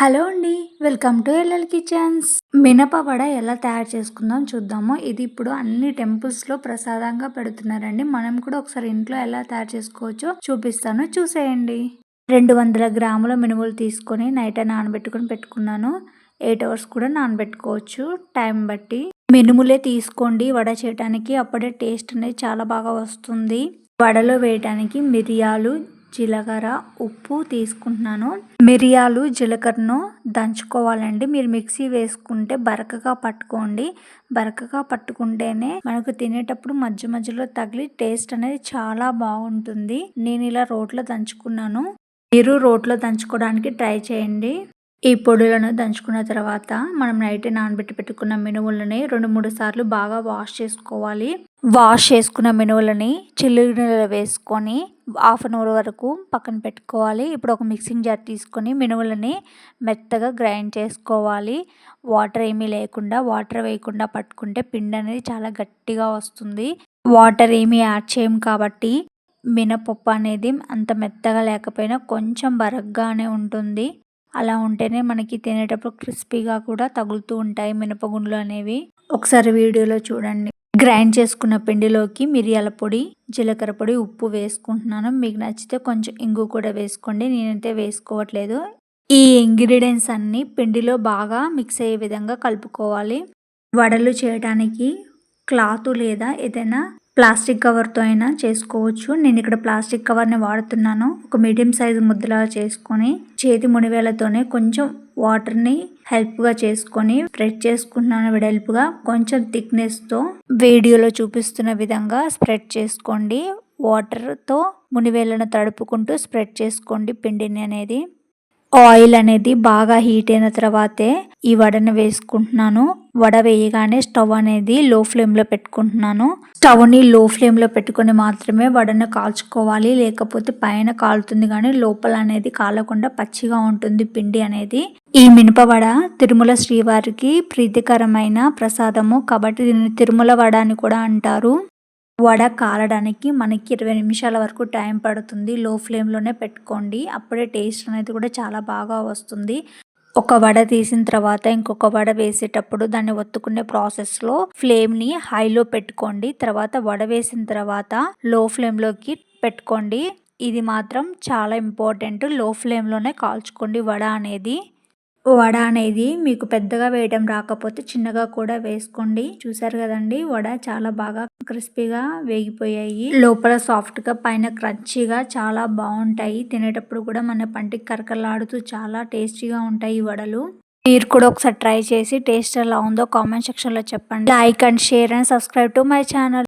Hello అండి. Welcome to L L kitchens. మినప వడ ఎలా తయారు చేసుకుందాం చూద్దాము. ఇది ఇప్పుడు అన్ని టెంపుల్స్‌లో ప్రసాదంగా పెడుతున్నారండి. మనం కూడా ఒకసారి ఇంట్లో ఎలా తయారు చేసుకోవచ్చో చూపిస్తాను. చూసేయండి. 200 గ్రాముల మినుములు తీసుకొని నైట్ నానబెట్టుకొని పెట్టుకున్నాను. 8 అవర్స్ కూడా నానబెట్టుకోవచ్చు టైం బట్టి. మినుములే తీసుకోండి వడ చేయడానికి. అప్పుడే టేస్ట్ అనేది చాలా బాగా వస్తుంది. వడలో వేయడానికి మిరియాలు, జీలకర్ర, ఉప్పు తీసుకుంటున్నాను. మిరియాలు, జీలకర్రను దంచుకోవాలండి. మీరు మిక్సీ వేసుకుంటే బరకగా పట్టుకోండి. బరకగా పట్టుకుంటేనే మనకు తినేటప్పుడు మధ్య మధ్యలో తగిలి టేస్ట్ అనేది చాలా బాగుంటుంది. నేను ఇలా రోట్లో దంచుకున్నాను. మీరు రోట్లో దంచుకోవడానికి ట్రై చేయండి. ఈ పొడులను దంచుకున్న తర్వాత మనం నైట్ నానబెట్టి పెట్టుకున్న మినుములని 2-3 సార్లు బాగా వాష్ చేసుకోవాలి. వాష్ చేసుకున్న మినుములని చిల్లుగిన్నెలో వేసుకొని హాఫ్ అన్ అవర్ వరకు పక్కన పెట్టుకోవాలి. ఇప్పుడు ఒక మిక్సింగ్ జార్ తీసుకొని మినుములని మెత్తగా గ్రైండ్ చేసుకోవాలి. వాటర్ ఏమీ లేకుండా, వాటర్ వేయకుండా పట్టుకుంటే పిండి అనేది చాలా గట్టిగా వస్తుంది. వాటర్ ఏమీ యాడ్ చేయం కాబట్టి మినపప్పు అనేది అంత మెత్తగా లేకపోయినా కొంచెం బరగ్గానే ఉంటుంది. అలా ఉంటేనే మనకి తినేటప్పుడు క్రిస్పీగా కూడా తగులుతూ ఉంటాయి మినపగుండ్లు అనేవి. ఒకసారి వీడియోలో చూడండి. గ్రైండ్ చేసుకున్న పిండిలోకి మిరియాల పొడి, జీలకర్ర పొడి, ఉప్పు వేసుకుంటున్నాను. మీకు నచ్చితే కొంచెం ఇంగు కూడా వేసుకోండి. నేనైతే వేసుకోవట్లేదు. ఈ ఇంగ్రీడియంట్స్ అన్నీ పిండిలో బాగా మిక్స్ అయ్యే విధంగా కలుపుకోవాలి. వడలు చేయడానికి క్లాత్ లేదా ఏదైనా ప్లాస్టిక్ కవర్తో అయినా చేసుకోవచ్చు. నేను ఇక్కడ ప్లాస్టిక్ కవర్ని వాడుతున్నాను. ఒక మీడియం సైజు ముద్దలా చేసుకొని చేతి మునివేలతోనే కొంచెం వాటర్ని హెల్ప్గా చేసుకొని స్ప్రెడ్ చేసుకుంటున్నాను. వెడల్పుగా కొంచెం థిక్నెస్తో వీడియోలో చూపిస్తున్న విధంగా స్ప్రెడ్ చేసుకోండి. వాటర్తో మునివేలను తడుపుకుంటూ స్ప్రెడ్ చేసుకోండి పిండిని అనేది. ఆయిల్ అనేది బాగా హీట్ అయిన తర్వాతే ఈ వడను వేసుకుంటున్నాను. వడ వేయగానే స్టవ్ అనేది లో ఫ్లేమ్లో పెట్టుకుంటున్నాను. స్టవ్ని లో ఫ్లేమ్లో పెట్టుకొని మాత్రమే వడను కాల్చుకోవాలి. లేకపోతే పైన కాలుతుంది కానీ లోపల అనేది కాలకుండా పచ్చిగా ఉంటుంది పిండి అనేది. ఈ మినపవడ తిరుమల శ్రీవారికి ప్రీతికరమైన ప్రసాదము కాబట్టి దీన్ని తిరుమల వడ అని కూడా అంటారు. వడ కాలడానికి మనకి 20 నిమిషాల వరకు టైం పడుతుంది. లో ఫ్లేమ్లోనే పెట్టుకోండి. అప్పుడే టేస్ట్ అనేది కూడా చాలా బాగా వస్తుంది. ఒక వడ తీసిన తర్వాత ఇంకొక వడ వేసేటప్పుడు దాన్ని ఒత్తుకునే ప్రాసెస్లో ఫ్లేమ్ని హైలో పెట్టుకోండి. తర్వాత వడ వేసిన తర్వాత లో ఫ్లేమ్లోకి పెట్టుకోండి. ఇది మాత్రం చాలా ఇంపార్టెంట్. లో ఫ్లేమ్లోనే కాల్చుకోండి వడ అనేది. వడ అనేది మీకు పెద్దగా వేయడం రాకపోతే చిన్నగా కూడా వేసుకోండి. చూసారు కదండి, వడ చాలా బాగా క్రిస్పీగా వేగిపోయాయి. లోపల సాఫ్ట్గా, పైన క్రంచీగా చాలా బాగుంటాయి. తినేటప్పుడు కూడా మన పంటికి కరకరలాడుతూ చాలా టేస్టీగా ఉంటాయి ఈ వడలు. మీరు కూడా ఒకసారి ట్రై చేసి టేస్ట్ ఎలా ఉందో కామెంట్ సెక్షన్లో చెప్పండి. Like and share and subscribe to my channel.